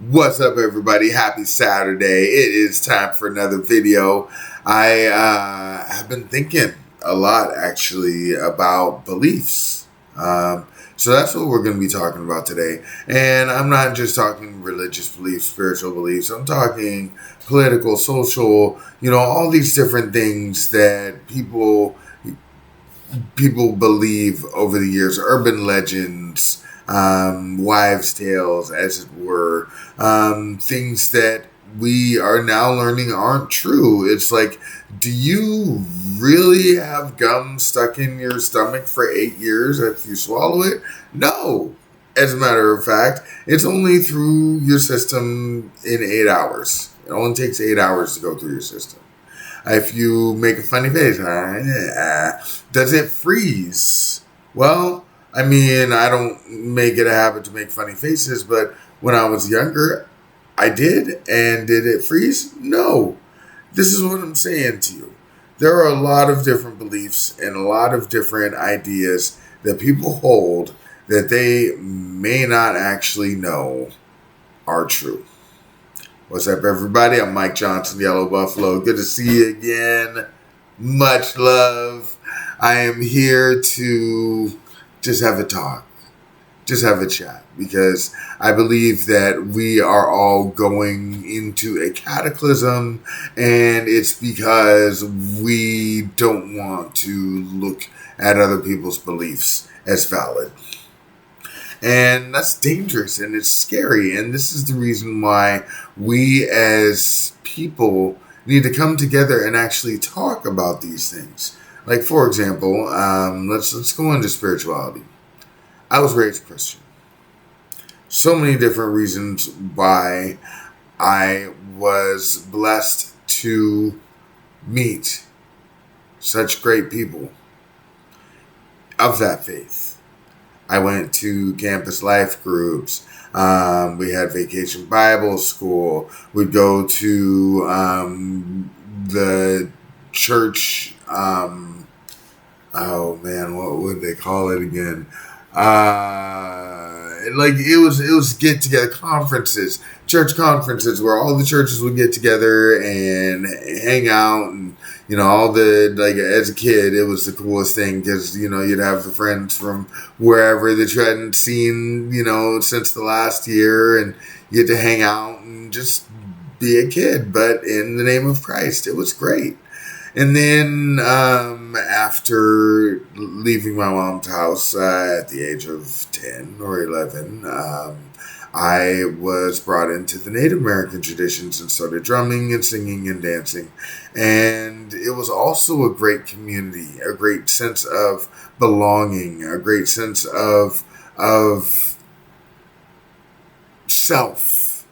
What's up, everybody? Happy Saturday. It is time for another video. I have been thinking a lot, actually, about beliefs. So that's what we're going to be talking about today. And I'm not just talking religious beliefs, spiritual beliefs. I'm talking political, social, all these different things that people believe over the years, urban legends, wives' tales, as it were, things that we are now learning aren't true. It's like, do you really have gum stuck in your stomach for 8 years after you swallow it? No. As a matter of fact, it's only through your system in 8 hours. It only takes 8 hours to go through your system. If you make a funny face, does it freeze? Well, I mean, I don't make it a habit to make funny faces, but when I was younger, I did. And did it freeze? No. This is what I'm saying to you. There are a lot of different beliefs and a lot of different ideas that people hold that they may not actually know are true. What's up, everybody? I'm Mike Johnson, Yellow Buffalo. Good to see you again. Much love. I am here to just have a talk, just have a chat, because I believe that we are all going into a cataclysm, and it's because we don't want to look at other people's beliefs as valid. And that's dangerous and it's scary. And this is the reason why we as people need to come together and actually talk about these things. Like, for example, let's go into spirituality. I was raised Christian. So many different reasons why I was blessed to meet such great people of that faith. I went to campus life groups. We had vacation Bible school. We'd go to the church. Oh man, what would they call it again? Like it was get together conferences, church conferences where all the churches would get together and hang out, and all the, like, as a kid it was the coolest thing because you'd have the friends from wherever that you hadn't seen since the last year, and you get to hang out and just be a kid, but in the name of Christ. It was great. And then after leaving my mom's house at the age of 10 or 11, I was brought into the Native American traditions and started drumming and singing and dancing. And it was also a great community, a great sense of belonging, a great sense of self.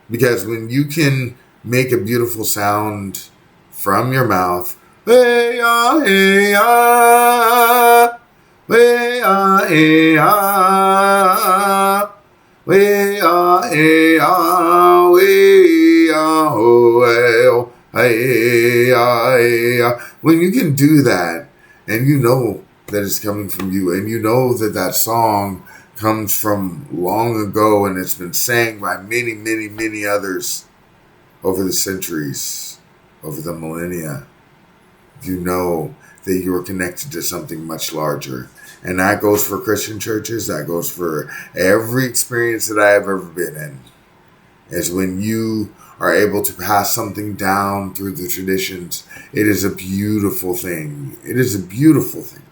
Because when you can make a beautiful sound from your mouth, hey ya, hey ya, hey ya, hey ya, hey ya, hey ya, hey ya, oh, hey ya, hey ya. When you can do that, and you know that it's coming from you, and you know that that song comes from long ago, and it's been sang by many, many, many others over the centuries, over the millennia, you know that you are connected to something much larger. And that goes for Christian churches. That goes for every experience that I have ever been in. Is when you are able to pass something down through the traditions. It is a beautiful thing. It is a beautiful thing.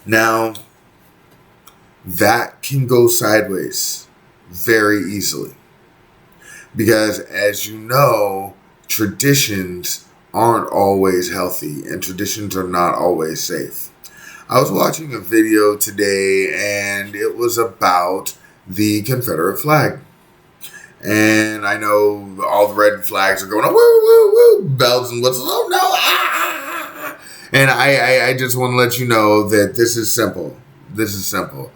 Now, that can go sideways very easily. Because, as you know, traditions aren't always healthy, and traditions are not always safe. I was watching a video today, and it was about the Confederate flag. And I know all the red flags are going, woo, woo, woo, bells and whistles, oh no, ah. And I just want to let you know that this is simple. This is simple.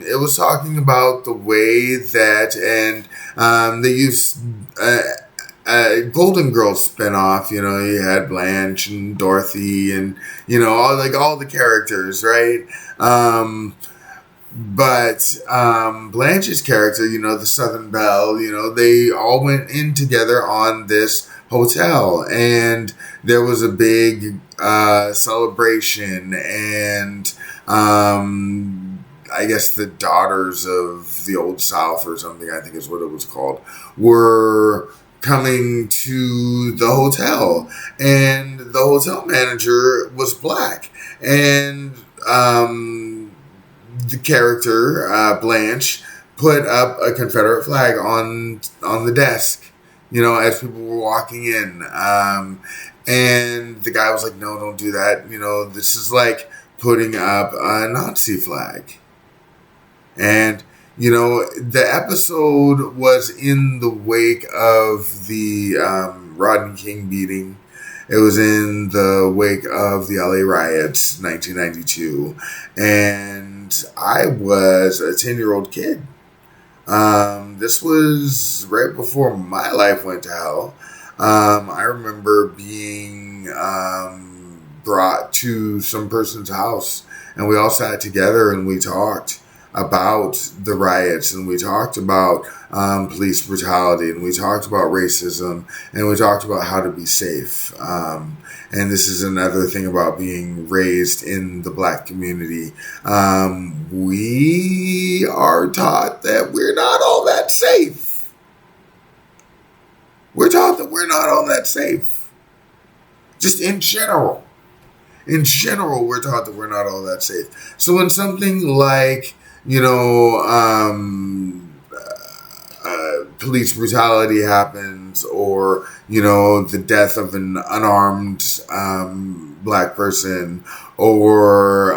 It was talking about the way that, and they used Golden Girls spinoff. You had Blanche and Dorothy, and all the characters, right? But Blanche's character, the Southern Belle, they all went in together on this hotel, and there was a big celebration, and I guess the Daughters of the Old South or something, I think is what it was called, were coming to the hotel, and the hotel manager was black, and the character Blanche put up a Confederate flag on the desk, as people were walking in, and the guy was like, "No, don't do that. This is like putting up a Nazi flag." And the episode was in the wake of the Rodney King beating. It was in the wake of the LA riots, 1992, and I was a 10-year-old kid. This was right before my life went to hell. I remember being brought to some person's house, and we all sat together and we talked about the riots, and we talked about police brutality, and we talked about racism, and we talked about how to be safe. And this is another thing about being raised in the black community. We are taught that we're not all that safe. We're taught that we're not all that safe. Just in general. In general, we're taught that we're not all that safe. So when something like police brutality happens, or the death of an unarmed black person, or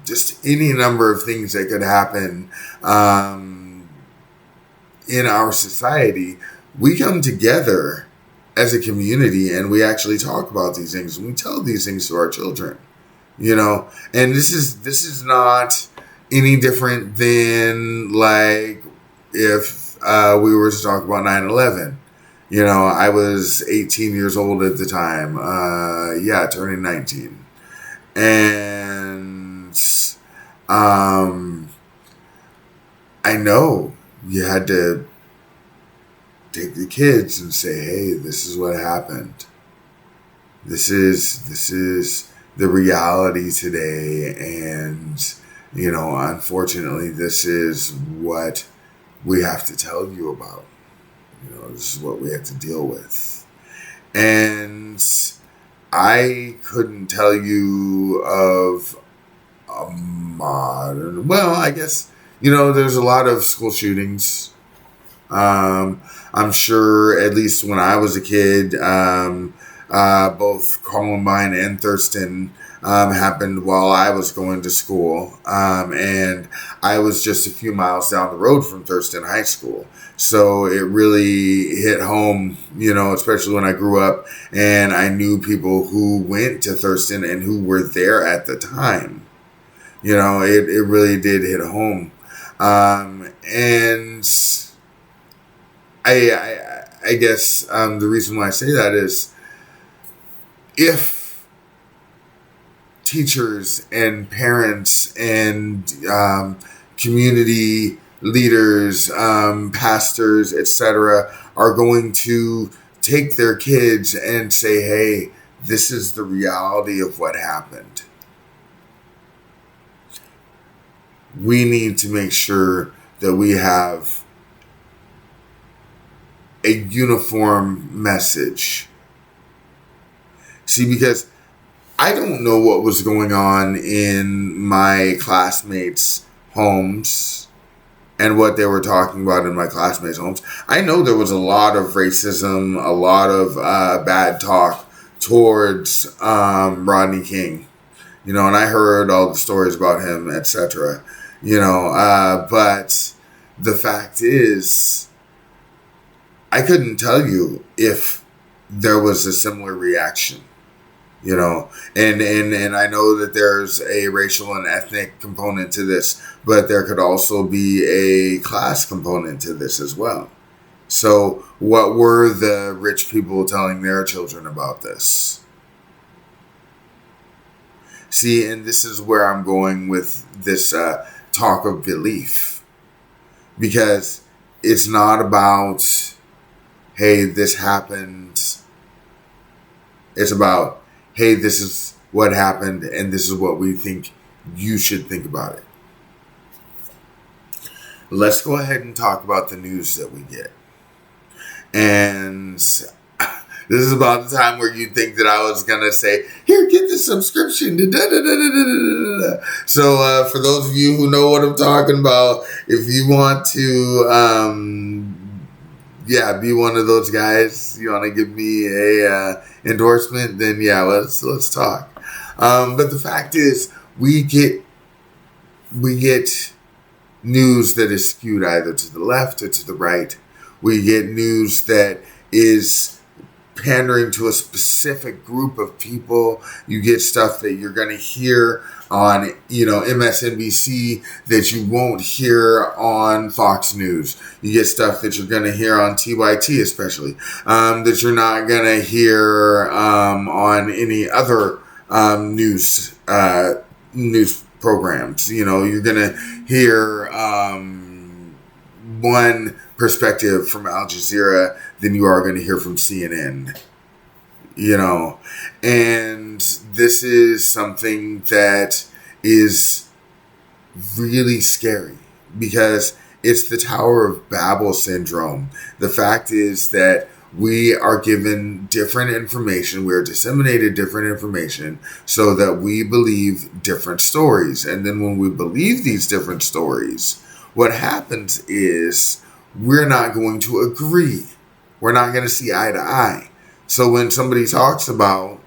just any number of things that could happen in our society, we come together as a community and we actually talk about these things, and we tell these things to our children. And this is not any different than like if we were to talk about 9/11. I was 18 years old at the time. Turning 19. And I know you had to take the kids and say, "Hey, this is what happened. This is the reality today, and unfortunately, this is what we have to tell you about. This is what we have to deal with." And I couldn't tell you of a modern, well, I guess, there's a lot of school shootings. I'm sure, at least when I was a kid, both Columbine and Thurston happened while I was going to school. And I was just a few miles down the road from Thurston High School. So it really hit home, especially when I grew up and I knew people who went to Thurston and who were there at the time. It really did hit home. And I guess the reason why I say that is, if teachers and parents and community leaders, pastors, etc., are going to take their kids and say, "Hey, this is the reality of what happened," we need to make sure that we have a uniform message. See, because I don't know what was going on in my classmates' homes and what they were talking about in my classmates' homes. I know there was a lot of racism, a lot of bad talk towards Rodney King, and I heard all the stories about him, etc. But the fact is, I couldn't tell you if there was a similar reaction. And I know that there's a racial and ethnic component to this, but there could also be a class component to this as well. So what were the rich people telling their children about this? See, and this is where I'm going with this talk of belief, because it's not about, hey, this happened. It's about, hey, this is what happened, and this is what we think you should think about it. Let's go ahead and talk about the news that we get. And this is about the time where you'd think that I was going to say, here, get the subscription. So for those of you who know what I'm talking about, if you want to, be one of those guys, you want to give me a endorsement, then yeah, let's talk. But the fact is, we get news that is skewed either to the left or to the right. We get news that is pandering to a specific group of people. You get stuff that you're going to hear on, MSNBC that you won't hear on Fox News. You get stuff that you're going to hear on TYT, especially, that you're not going to hear on any other news programs. You're going to hear one perspective from Al Jazeera than you are going to hear from CNN. And this is something that is really scary because it's the Tower of Babel syndrome. The fact is that we are given different information. We are disseminated different information so that we believe different stories. And then when we believe these different stories, what happens is we're not going to agree. We're not going to see eye to eye. So when somebody talks about,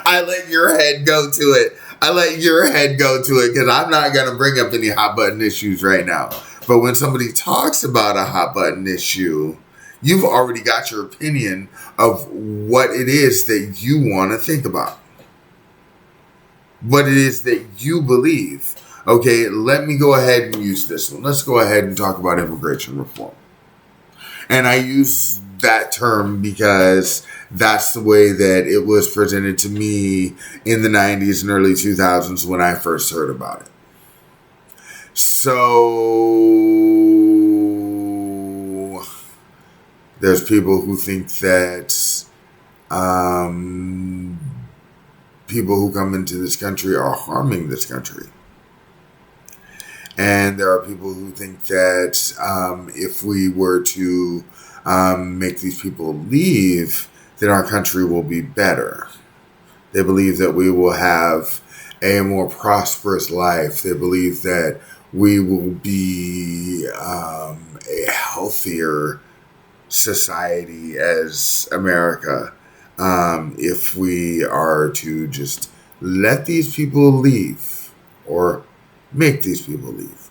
I let your head go to it. Because I'm not going to bring up any hot button issues right now. But when somebody talks about a hot button issue, you've already got your opinion of what it is that you want to think about. What it is that you believe. Okay, let me go ahead and use this one. Let's go ahead and talk about immigration reform. And I use that term because that's the way that it was presented to me in the 90s and early 2000s when I first heard about it. So there's people who think that people who come into this country are harming this country. And there are people who think that if we were to make these people leave, then our country will be better. They believe that we will have a more prosperous life. They believe that we will be a healthier society as America if we are to just let these people leave or make these people leave.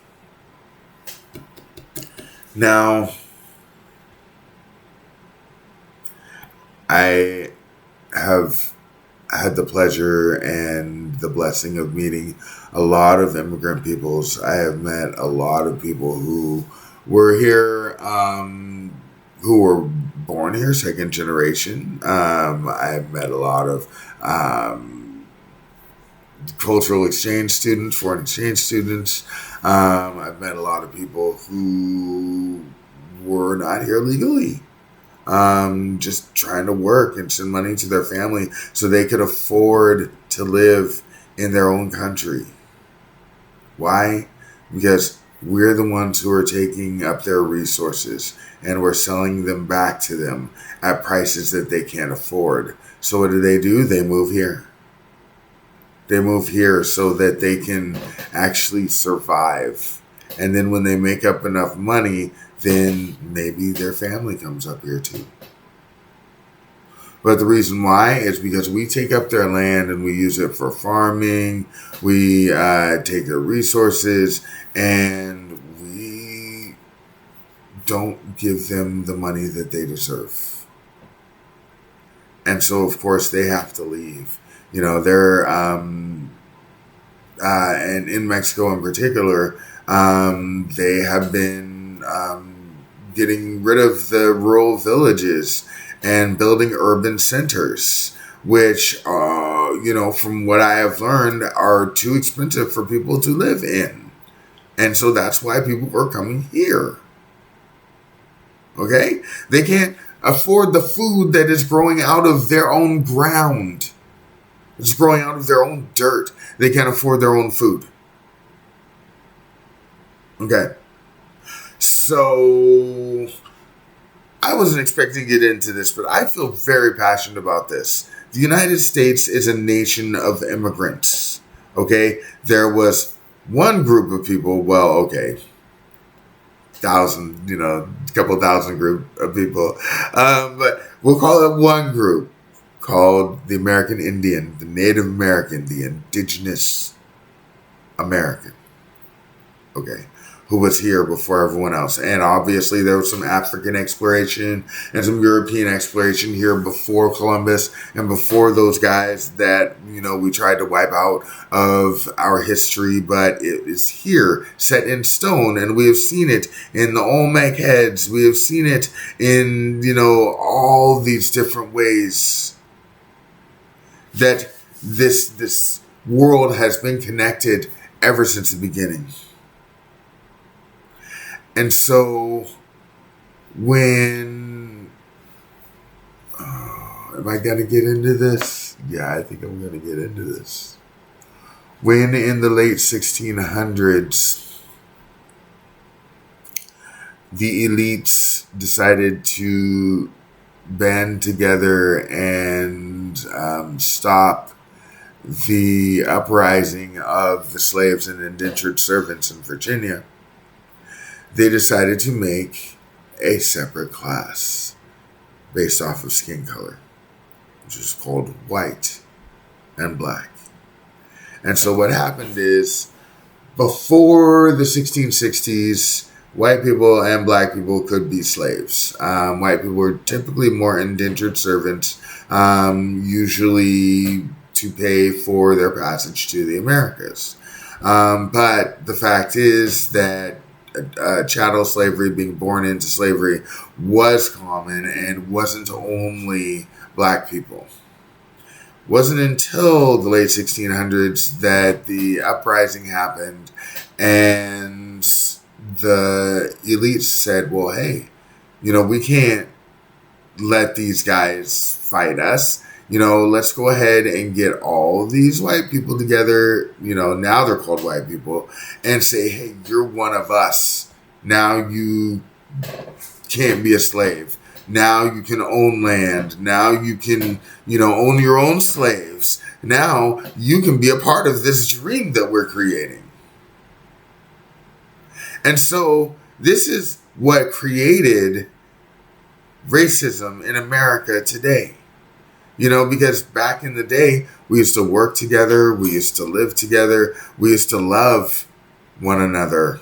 Now, I have had the pleasure and the blessing of meeting a lot of immigrant peoples. I have met a lot of people who were here, who were born here, second generation. I've met a lot of cultural exchange students, foreign exchange students. I've met a lot of people who were not here legally. Just trying to work and send money to their family so they could afford to live in their own country. Why? Because we're the ones who are taking up their resources and we're selling them back to them at prices that they can't afford. So what do? They move here. They move here so that they can actually survive. And then when they make up enough money, then maybe their family comes up here too. But the reason why is because we take up their land and we use it for farming. We take their resources and we don't give them the money that they deserve. And so, of course, they have to leave. They're, and in Mexico in particular, they have been getting rid of the rural villages and building urban centers, which, from what I have learned, are too expensive for people to live in. And so that's why people are coming here. Okay? They can't afford the food that is growing out of their own ground. It's growing out of their own dirt. They can't afford their own food. Okay. So I wasn't expecting to get into this, but I feel very passionate about this. The United States is a nation of immigrants. Okay? There was one group of people, a couple thousand group of people. But we'll call it one group called the American Indian, the Native American, the indigenous American. Okay. Who was here before everyone else. And obviously there was some African exploration and some European exploration here before Columbus and before those guys that, we tried to wipe out of our history. But it is here, set in stone. And we have seen it in the Olmec heads. We have seen it in, all these different ways that this world has been connected ever since the beginning. And so when, am I going to get into this? Yeah, I think I'm going to get into this. When in the late 1600s, the elites decided to band together and stop the uprising of the slaves and indentured servants in Virginia, they decided to make a separate class based off of skin color, which is called white and black. And so what happened is, before the 1660s, white people and black people could be slaves. White people were typically more indentured servants, usually to pay for their passage to the Americas. But the fact is that chattel slavery, being born into slavery, was common and wasn't only black people. Wasn't until the late 1600s that the uprising happened and the elites said, well, hey, we can't let these guys fight us. Let's go ahead and get all these white people together, now they're called white people, and say, hey, you're one of us. Now you can't be a slave. Now you can own land. Now you can, own your own slaves. Now you can be a part of this dream that we're creating. And so this is what created racism in America today. Because back in the day, we used to work together, we used to live together, we used to love one another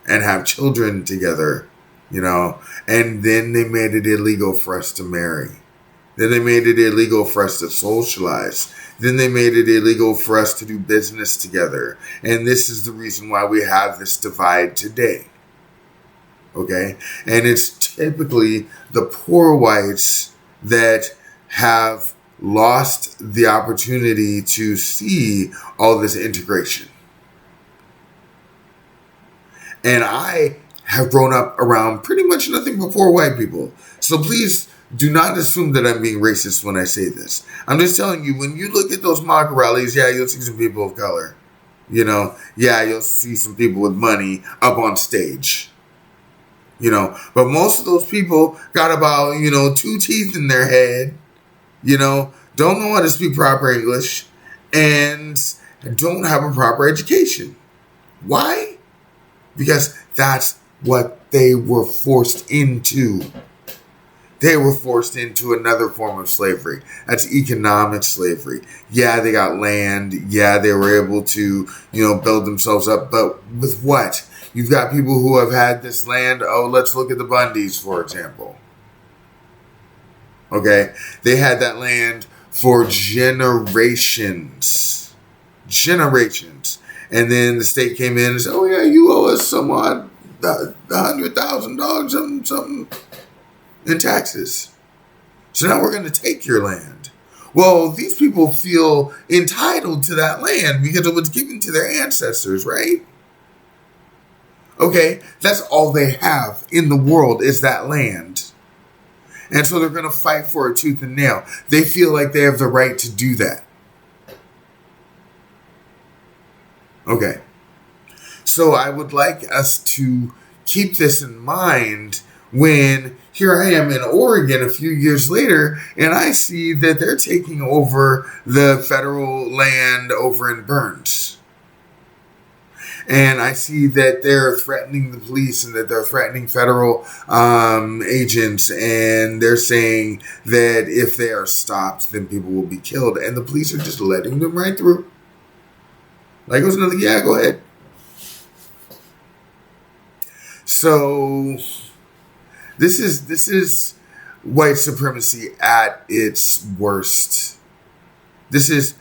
and have children together, and then they made it illegal for us to marry. Then they made it illegal for us to socialize. Then they made it illegal for us to do business together. And this is the reason why we have this divide today. Okay? And it's typically the poor whites that have lost the opportunity to see all this integration. And I have grown up around pretty much nothing but poor white people. So please do not assume that I'm being racist when I say this. I'm just telling you, when you look at those MAGA rallies, yeah, you'll see some people of color. Yeah, you'll see some people with money up on stage. But most of those people got about, 2 teeth in their head. Don't know how to speak proper English and don't have a proper education. Why? Because that's what they were forced into. They were forced into another form of slavery. That's economic slavery. Yeah, they got land. Yeah, they were able to, build themselves up. But with what? You've got people who have had this land. Oh, let's look at the Bundys, for example. Okay? They had that land for generations. And then the state came in and said, oh, yeah, you owe us some odd $100,000, something in taxes. So now we're going to take your land. Well, these people feel entitled to that land because it was given to their ancestors, right? Okay, that's all they have in the world is that land. And so they're going to fight for it tooth and nail. They feel like they have the right to do that. Okay. So I would like us to keep this in mind when here I am in Oregon a few years later and I see that they're taking over the federal land over in Burns. And I see that they're threatening the police and that they're threatening federal agents. And they're saying that if they are stopped, then people will be killed. And the police are just letting them right through. Like it was another, yeah, go ahead. So this is white supremacy at its worst. This is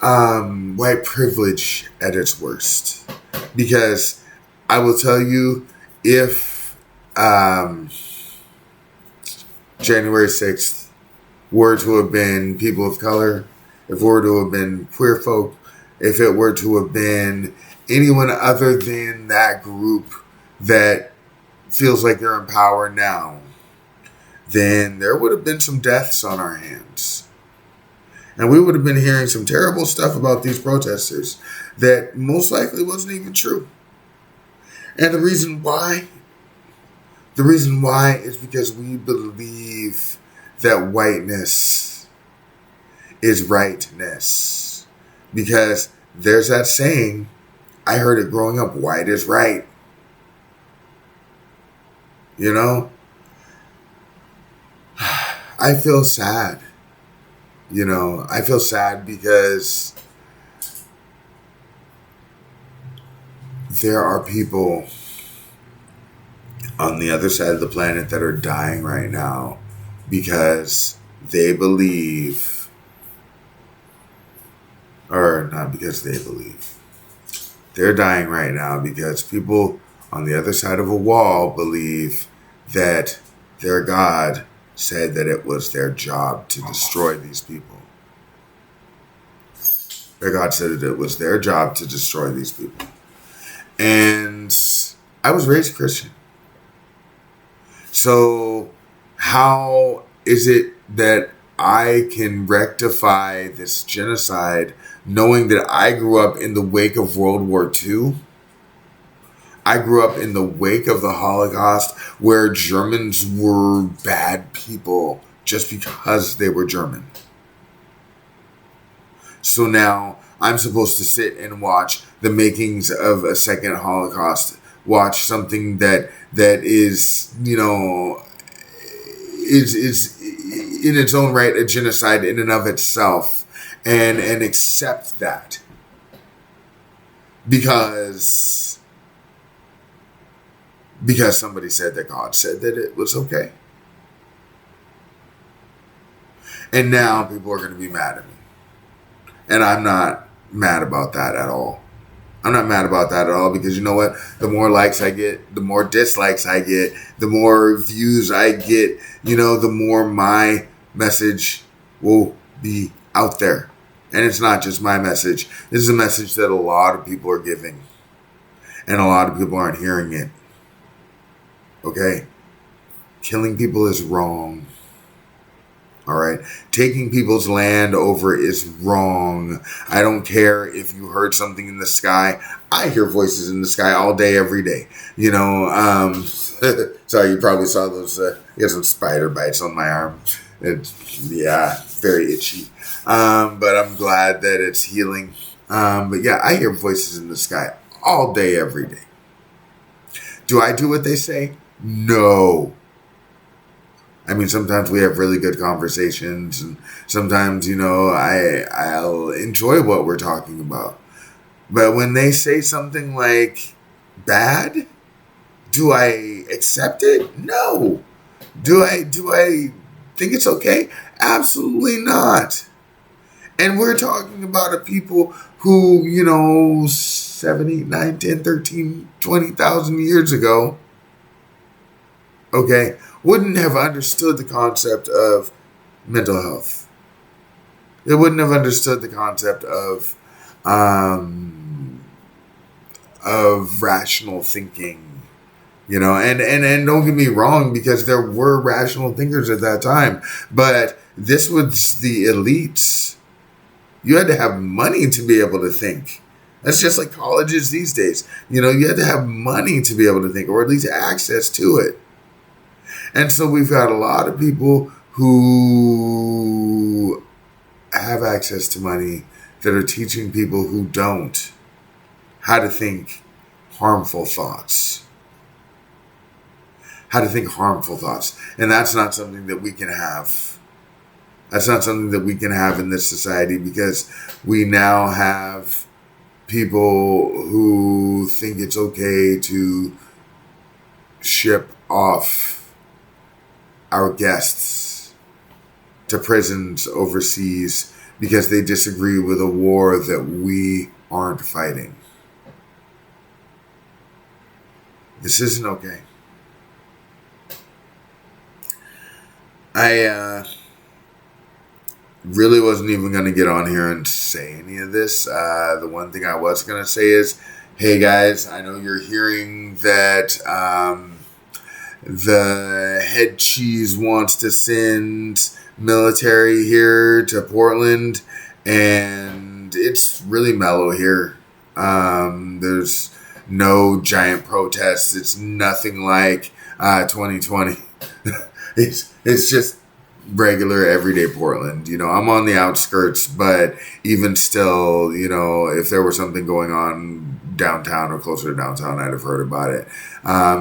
white privilege at its worst. Because I will tell you, if January 6th were to have been people of color, if it were to have been queer folk, if it were to have been anyone other than that group that feels like they're in power now, then there would have been some deaths on our hands. And we would have been hearing some terrible stuff about these protesters that most likely wasn't even true. And the reason why is because we believe that whiteness is rightness. Because there's that saying, I heard it growing up, white is right. You know? I feel sad. You know, I feel sad because there are people on the other side of the planet that are dying right now because they believe, or not because they believe, they're dying right now because people on the other side of a wall believe that their God said that it was their job to destroy these people. Their God said that it was their job to destroy these people. And I was raised Christian. So how is it that I can rectify this genocide knowing that I grew up in the wake of World War II? I grew up in the wake of the Holocaust where Germans were bad people just because they were German. So now I'm supposed to sit and watch the makings of a second Holocaust, watch something that is, you know, is in its own right a genocide in and of itself, and accept that because somebody said that God said that it was okay. And now people are going to be mad at me. And I'm not mad about that at all. I'm not mad about that at all because you know what? The more likes I get, the more dislikes I get, the more views I get, you know, the more my message will be out there. And it's not just my message. This is a message that a lot of people are giving. And a lot of people aren't hearing it. Okay? Killing people is wrong. All right? Taking people's land over is wrong. I don't care if you heard something in the sky. I hear voices in the sky all day, every day. You know, sorry, you probably saw those, I got some spider bites on my arm. Yeah, very itchy. But I'm glad that it's healing. But yeah, I hear voices in the sky all day, every day. Do I do what they say? No. I mean, sometimes we have really good conversations, and sometimes, you know, I'll enjoy what we're talking about. But when they say something like bad, do I accept it? No. Do I think it's okay? Absolutely not. And we're talking about a people who, you know, 7, 8, 9, 10, 13, 20,000 years ago okay, wouldn't have understood the concept of mental health. They wouldn't have understood the concept of rational thinking, and don't get me wrong, because there were rational thinkers at that time, but this was the elites. You had to have money to be able to think. That's just like colleges these days. You had to have money to be able to think, or at least access to it. And so we've got a lot of people who have access to money that are teaching people who don't how to think harmful thoughts. How to think harmful thoughts. And that's not something that we can have. That's not something that we can have in this society, because we now have people who think it's okay to ship off our guests to prisons overseas because they disagree with a war that we aren't fighting. This isn't okay. I really wasn't even going to get on here and say any of this. The one thing I was going to say is, hey guys, I know you're hearing that the head cheese wants to send military here to Portland, and it's really mellow here. There's no giant protests. It's nothing like 2020. It's just regular everyday Portland. I'm on the outskirts, but even still, if there was something going on downtown or closer to downtown, I'd have heard about it.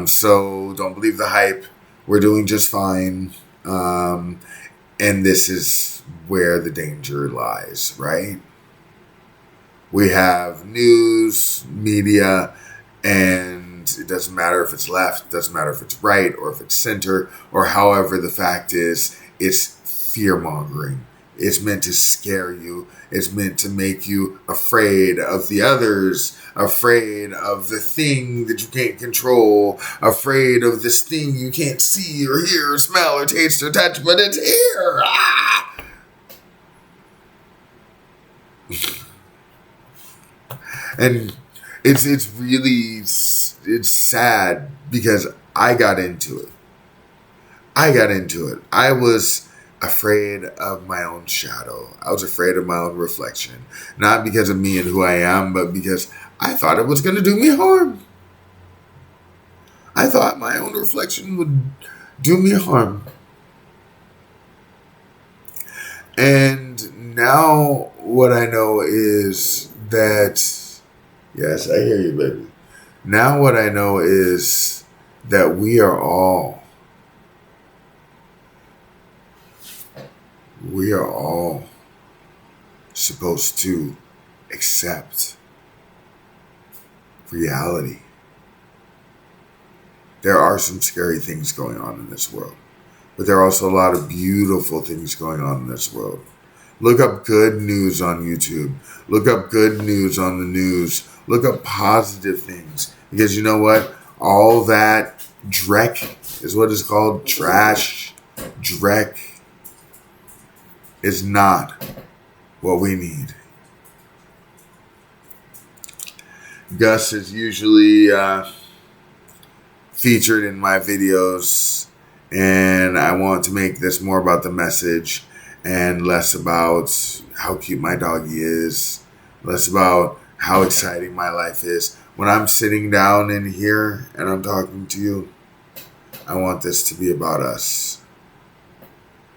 So don't believe the hype. We're doing just fine. And this is where the danger lies, right? We have news, media, and it doesn't matter if it's left, doesn't matter if it's right or if it's center, or however, the fact is, it's fear-mongering. It's meant to scare you. It's meant to make you afraid of the others, afraid of the thing that you can't control, afraid of this thing you can't see or hear or smell or taste or touch, but it's here. Ah! And it's really sad, because I got into it. I was afraid of my own shadow. I was afraid of my own reflection. Not because of me and who I am, but because I thought it was going to do me harm. I thought my own reflection would do me harm. And now what I know is that, yes, I hear you, baby. Now what I know is that we are all supposed to accept reality. There are some scary things going on in this world, but there are also a lot of beautiful things going on in this world. Look up good news on YouTube. Look up good news on the news. Look up positive things, because you know what? All that dreck is what is called trash. Dreck is not what we need. Gus is usually featured in my videos, and I want to make this more about the message and less about how cute my doggy is, less about how exciting my life is. When I'm sitting down in here and I'm talking to you, I want this to be about us.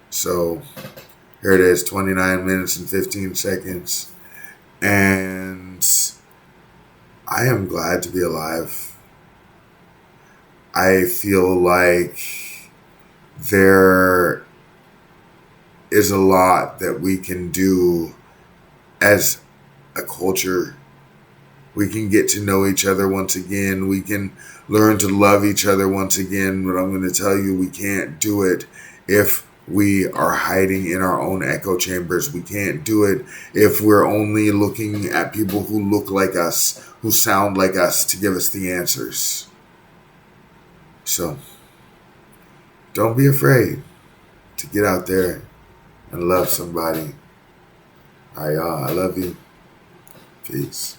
So here it is, 29 minutes and 15 seconds. And I am glad to be alive. I feel like there is a lot that we can do as a culture. We can get to know each other once again. We can learn to love each other once again. But I'm going to tell you, we can't do it if we are hiding in our own echo chambers. We can't do it if we're only looking at people who look like us, who sound like us, to give us the answers. So don't be afraid to get out there and love somebody. All right, y'all. I love you. Peace.